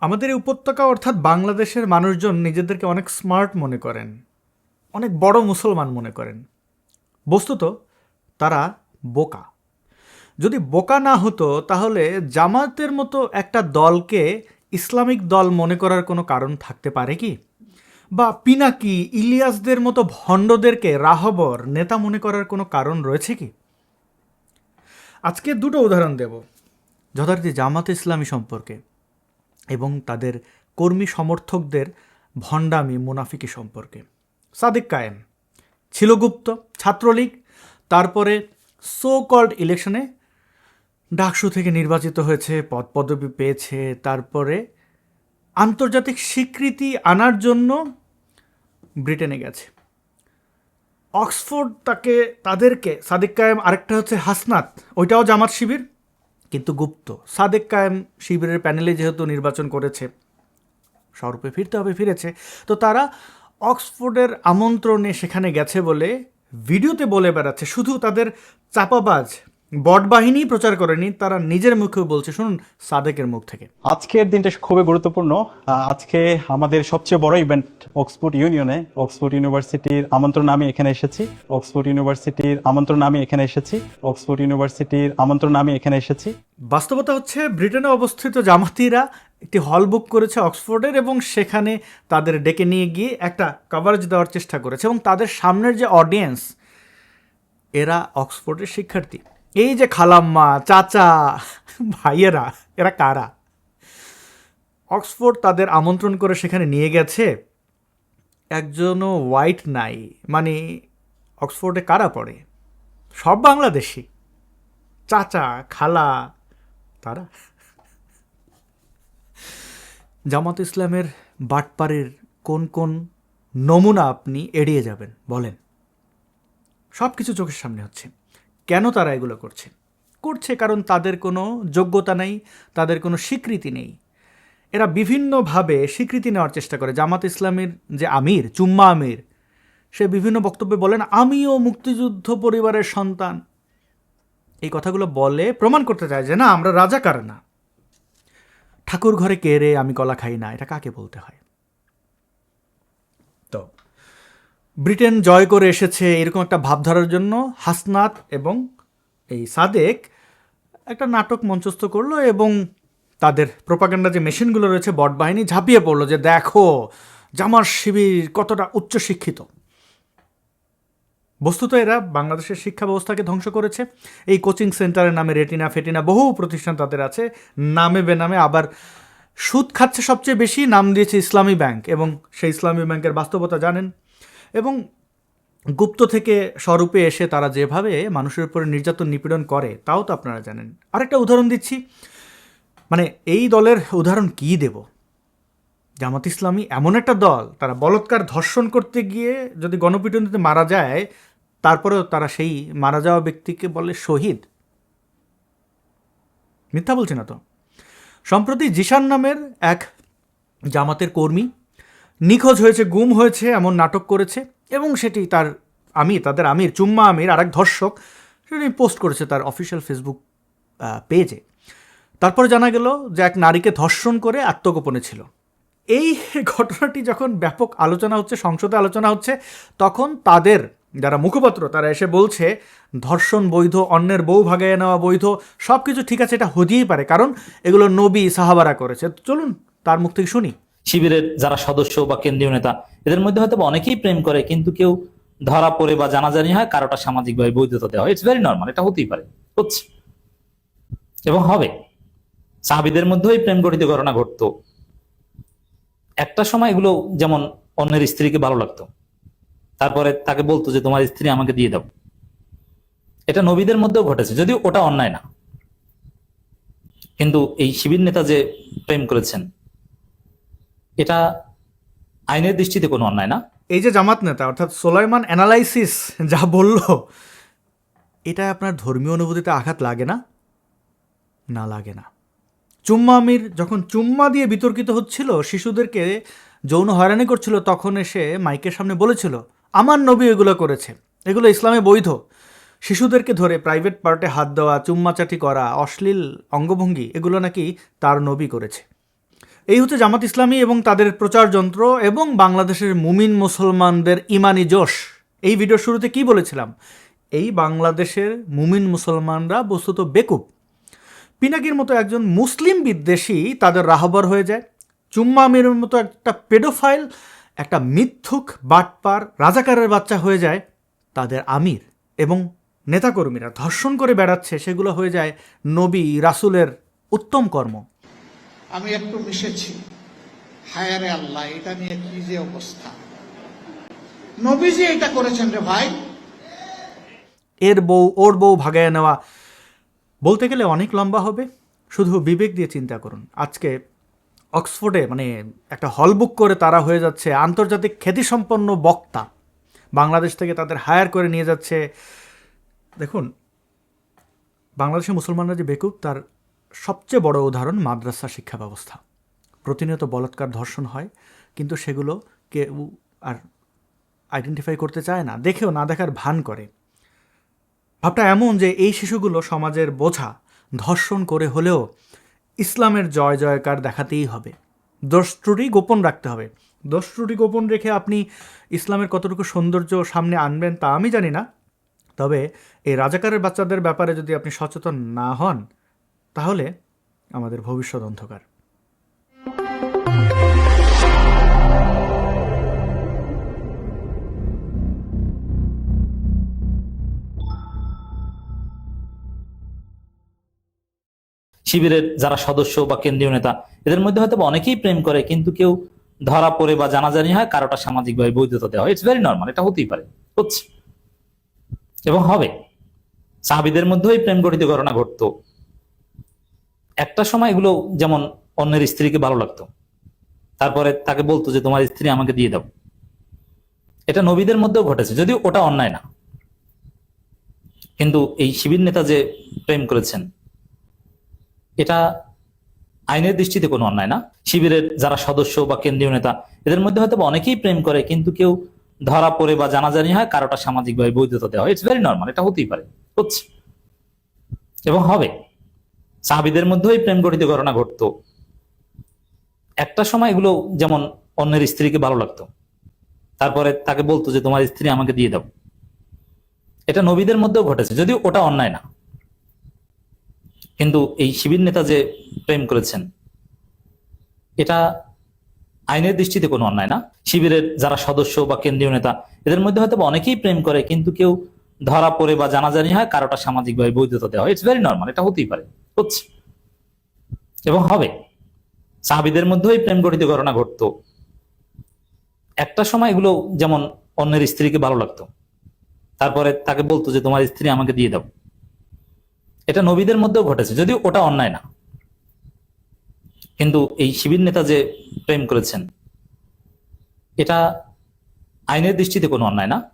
আমাদের এই উপত্যকা অর্থাৎ বাংলাদেশের মানুষজন নিজেদেরকে অনেক স্মার্ট মনে করেন, অনেক বড় মুসলমান মনে করেন। বস্তুত তারা বোকা। যদি বোকা না হতো তাহলে জামায়াতের মতো একটা দলকে ইসলামিক দল মনে করার কোনো কারণ থাকতে পারে কি? বা পিনাকি ইলিয়াসদের মতো ভণ্ডদেরকে রাহবর নেতা মনে করার কোনো কারণ রয়েছে কি? আজকে দুটো উদাহরণ দেব যথারীতি জামাতে ইসলামী সম্পর্কে এবং তাদের কর্মী সমর্থকদের ভণ্ডামি মুনাফিকি সম্পর্কে। সাদিক কায়েম ছিল গুপ্ত, ছাত্রলীগ, তারপরে সো কল্ড ইলেকশনে ডাকসু থেকে নির্বাচিত হয়েছে, পদ পদবি পেয়েছে, তারপরে আন্তর্জাতিক স্বীকৃতি আনার জন্য ব্রিটেনে গেছে। অক্সফোর্ড তাদেরকে সাদিক কায়েম, আরেকটা হচ্ছে হাসনাত, ওইটাও জামাত শিবির কিন্তু গুপ্ত। সাদেক কায়েম শিবিরের প্যানেলে যেহেতু নির্বাচন করেছে, স্বরূপে ফিরতে হবে, ফিরেছে, তো তারা অক্সফোর্ডের আমন্ত্রণে সেখানে গেছে বলে ভিডিওতে বলে বেড়াচ্ছে। শুধু তাদের চাপাবাজ বট বাহিনী প্রচার করেনি, তারা নিজের মুখেও বলছে। শুনুন সাদেকের মুখ থেকে। আজকের দিনটা খুবই গুরুত্বপূর্ণ। আজকে আমাদের সবচেয়ে বড় ইভেন্ট অক্সফোর্ড ইউনিয়নে, অক্সফোর্ড ইউনিভার্সিটির আমন্ত্রণ আমি এখানে এসেছি। অক্সফোর্ড ইউনিভার্সিটির আমন্ত্রণ আমি এখানে এসেছি। অক্সফোর্ড ইউনিভার্সিটির আমন্ত্রণ আমি এখানে এসেছি। বাস্তবতা হচ্ছে ব্রিটেনে অবস্থিত জামাতিরা একটি হল বুক করেছে অক্সফোর্ডের এবং সেখানে তাদের ডেকে নিয়ে গিয়ে একটা কভারেজ দেওয়ার চেষ্টা করেছে এবং তাদের সামনের যে অডিয়েন্স, এরা অক্সফোর্ডের শিক্ষার্থী। এই যে খালাম্মা, চাচা, ভাইয়েরা, এরা কারা? অক্সফোর্ড তাদের আমন্ত্রণ করে সেখানে নিয়ে গেছে, একজনও হোয়াইট নাই। মানে অক্সফোর্ডে কারা পড়ে? সব বাংলাদেশি। চাচা, খালা, তারা। জামাত ইসলামের বাটপাড়ির কোন কোন নমুনা আপনি এড়িয়ে যাবেন বলেন? সব কিছু চোখের সামনে হচ্ছে। কেন তারা এগুলো করছে? কারণ তাদের কোনো যোগ্যতা নেই, তাদের কোনো স্বীকৃতি নেই। এরা বিভিন্নভাবে স্বীকৃতি নেওয়ার চেষ্টা করে। জামাত ইসলামের যে আমির, চুম্মা আমির, সে বিভিন্ন বক্তব্যে বলেন আমিও মুক্তিযুদ্ধ পরিবারের সন্তান। এই কথাগুলো বলে প্রমাণ করতে চায় যে না, আমরা রাজাকার না। ঠাকুর ঘরে কে রে, আমি কলা খাই না, এটা কাকে বলতে হয়? তো ব্রিটেন জয় করে এসেছে এরকম একটা ভাবধারার জন্য হাসনাত এবং এই সাদেক একটা নাটক মঞ্চস্থ করলো এবং তাদের প্রোপাগান্ডা যে মেশিনগুলো রয়েছে, বট বাহিনী, ঝাঁপিয়ে পড়লো যে দেখো জামাত শিবির কতটা উচ্চশিক্ষিত। বস্তুত এরা বাংলাদেশের শিক্ষা ব্যবস্থাকে ধ্বংস করেছে। এই কোচিং সেন্টারের নামে রেটিনা ফেটিনা বহু প্রতিষ্ঠান তাদের আছে, নামে বেনামে। আবার সুদ খাচ্ছে সবচেয়ে বেশি, নাম দিয়েছে ইসলামী ব্যাংক, এবং সেই ইসলামী ব্যাংকের বাস্তবতা জানেন। এবং গুপ্ত থেকে স্বরূপে এসে তারা যেভাবে মানুষের উপরে নির্যাতন নিপীড়ন করে তাও তো আপনারা জানেন। আরেকটা উদাহরণ দিচ্ছি, মানে এই দলের উদাহরণ কী দেব? জামাত ইসলামী এমন একটা দল, তারা বলৎকার ধর্ষণ করতে গিয়ে যদি গণপিটুনিতে মারা যায়, তারপরেও তারা সেই মারা যাওয়া ব্যক্তিকে বলে শহীদ। মিথ্যা বলছি না তো? সম্প্রতি জিশান নামের এক জামাতের কর্মী নিখোঁজ হয়েছে, গুম হয়েছে, এমন নাটক করেছে এবং সেটি তাদের আমির চুম্মা আমির, আর এক ধর্ষক, সেটি পোস্ট করেছে তার অফিসিয়াল ফেসবুক পেজে। তারপরে জানা গেল যে এক নারীকে ধর্ষণ করে আত্মগোপনে ছিল। এই ঘটনাটি যখন ব্যাপক আলোচনা হচ্ছে, সংসদে আলোচনা হচ্ছে, তখন তাদের যারা মুখপাত্র তারা এসে বলছে ধর্ষণ বৈধ, অন্যের বউ ভাগাইয়ে নেওয়া বৈধ, সব কিছু ঠিক আছে, এটা হতেই পারে, কারণ এগুলো নবী সাহাবারা করেছে। চলুন তার মুখ থেকে শুনি। শিবিরের যারা সদস্য বা কেন্দ্রীয় নেতা, এদের মধ্যে হয়তো অনেকেই প্রেম করে, কিন্তু কেউ ধরা পড়ে বা জানাজানি হয়, কারোটা সামাজিকভাবে বৈধতা দেওয়া হয়। ইটস ভেরি নর্মাল, এটা হতেই পারে, হচ্ছে এবং হবে। সাহাবীদের মধ্যেও এই প্রেম গঠিত ঘটনা ঘটতো। একটা সময় এগুলো যেমন অন্যের স্ত্রীকে ভালো লাগতো, তারপরে তাকে বলতো যে তোমার স্ত্রী আমাকে দিয়ে দাও। এটা নবীদের মধ্যেও ঘটেছে, যদিও ওটা অন্যায় না। কিন্তু এই শিবির নেতা যে প্রেম করেছেন, এটা আইনের দৃষ্টিতে কোনো অন্যায় না। এই যে জামাত নেতা অর্থাৎ সোলাইমান অ্যানালাইসিস যা বলল, এটা আপনার ধর্মীয় অনুভূতিতে আঘাত লাগে না? না, লাগে না। চুম্মা আমির যখন চুম্মা দিয়ে বিতর্কিত হচ্ছিল, শিশুদেরকে যৌন হয়রানি করছিল, তখন এসে মাইকের সামনে বলেছিল আমার নবী এগুলো করেছে, এগুলো ইসলামে বৈধ। শিশুদেরকে ধরে প্রাইভেট পার্টে হাত দেওয়া, চুম্মাচাটি করা, অশ্লীল অঙ্গভঙ্গি, এগুলো নাকি তার নবী করেছে। এই হচ্ছে জামাত ইসলামী এবং তাদের প্রচার যন্ত্র এবং বাংলাদেশের মুমিন মুসলমানদের ইমানি জোশ। এই ভিডিওর শুরুতে কি বলেছিলাম? এই বাংলাদেশের মুমিন মুসলমানরা বস্তুত বেকুব। পিনাকির মতো একজন মুসলিম বিদ্বেষী তাদের রাহবার হয়ে যায়। চুম্মা আমিরের মতো একটা পেডোফাইল, একটা মিথ্যুক বাটপার রাজাকারের বাচ্চা হয়ে যায় তাদের আমির, এবং নেতাকর্মীরা ধর্ষণ করে বেড়াচ্ছে, সেগুলো হয়ে যায় নবী রাসূলের উত্তম কর্ম। আমি একটু মিশেছি, হায়ারে আল্লাহ, এটা নিয়ে কি যে অবস্থা। নবীজি এটা করেছেন রে ভাই। এর বউ ওর বউ ভাগায় নেওয়া, বলতে গেলে অনেক লম্বা হবে। শুধু বিবেক দিয়ে চিন্তা করুন, আজকে অক্সফোর্ডে একটা হল বুক করে তারা হয়ে যাচ্ছে আন্তর্জাতিক খ্যাতিসম্পন্ন বক্তা। বাংলাদেশ থেকে তাদের হায়ার করে নিয়ে যাচ্ছে। দেখুন, বাংলাদেশের মুসলমানরা যে বেকুব তার সবচেয়ে বড় উদাহরণ মাদ্রাসা শিক্ষা ব্যবস্থা। প্রতিনিয়ত বলাৎকার ধর্ষণ হয়, কিন্তু সেগুলো কেউ আর আইডেন্টিফাই করতে চায় না, দেখেও না দেখার ভান করে। ভাবটা এমন যে এই শিশুগুলো সমাজের বোঝা, ধর্ষণ করে হলেও ইসলামের জয় জয়কার দেখাতেই হবে। দোষ ত্রুটি গোপন রাখতে হবে। দোষ ত্রুটি গোপন রেখে আপনি ইসলামের কতটুকু সৌন্দর্য সামনে আনবেন তা আমি জানি না, তবে এই রাজাকারের বাচ্চাদের ব্যাপারে যদি আপনি সচেতন না হন তাহলে আমাদের ভবিষ্যৎ অন্ধকার। শিবিরের যারা সদস্য বা কেন্দ্রীয় নেতা, এদের মধ্যে হয়তো অনেকেই প্রেম করে, কিন্তু কেউ ধরা পড়ে বা জানাজানি হয়, কারোটা সামাজিকভাবে বৈধতা দেওয়া হয়। ইটস ভেরি নর্মাল, এটা হতেই পারে, হচ্ছে এবং হবে। সাহাবীদের মধ্যেই প্রেম গঠিত ঘটনা ঘটতো। একটা সময় এগুলো যেমন অন্যের স্ত্রীকে ভালো লাগতো, তারপরে তাকে বলতো যে তোমার স্ত্রী আমাকে দিয়ে দাও। এটা নবীদের মধ্যেও ঘটেছে, যদিও ওটা অন্যায় না, কিন্তু এই শিবির নেতা যে প্রেম করেছেন এটা আইনের দৃষ্টিতে কোনো অন্যায় না। শিবিরের যারা সদস্য বা কেন্দ্রীয় নেতা, এদের মধ্যে হয়তো অনেকেই প্রেম করে, কিন্তু কেউ ধরা পড়ে বা জানাজানি হয়, কারোটা সামাজিকভাবে বৈধতা দেওয়া হয়। ইটস ভেরি নর্মাল, এটা হতেই পারে, হচ্ছে এবং হবে। সাহাবীদের মধ্যেই প্রেম গঠিত ঘটনা ঘটতো। একটা সময় এগুলো যেমন অন্যের স্ত্রীকে ভালো লাগতো, তারপরে তাকে বলতো যে তোমার স্ত্রী আমাকে দিয়ে দাও। এটা নবীদের মধ্যেও ঘটেছে, যদিও ওটা অন্যায় না, কিন্তু এই শিবির নেতা যে প্রেম করেছেন এটা আইনের দৃষ্টিতে কোনো অন্যায় না। শিবিরের যারা সদস্য বা কেন্দ্রীয় নেতা, এদের মধ্যে হয়তো অনেকেই প্রেম করে, কিন্তু কেউ ধরা পড়ে বা জানাজানি হয়, কারোটা সামাজিকভাবে বৈধতা দেওয়া হয়। ইটস ভেরি নর্মাল, এটা হতেই পারে, হচ্ছে এবং হবে। সাহাবীদের মধ্যেই প্রেম গঠিত ঘটনা ঘটতো। একটা সময় এগুলো যেমন অন্যের স্ত্রীকে ভালো লাগতো, তারপরে তাকে বলতো যে তোমার স্ত্রী আমাকে দিয়ে দাও। এটা নবীদের মধ্যেও ঘটেছে, যদিও ওটা অন্যায় না, কিন্তু এই শিবির নেতা যে প্রেম করেছেন এটা আইনের দৃষ্টিতে কোনো অন্যায় না।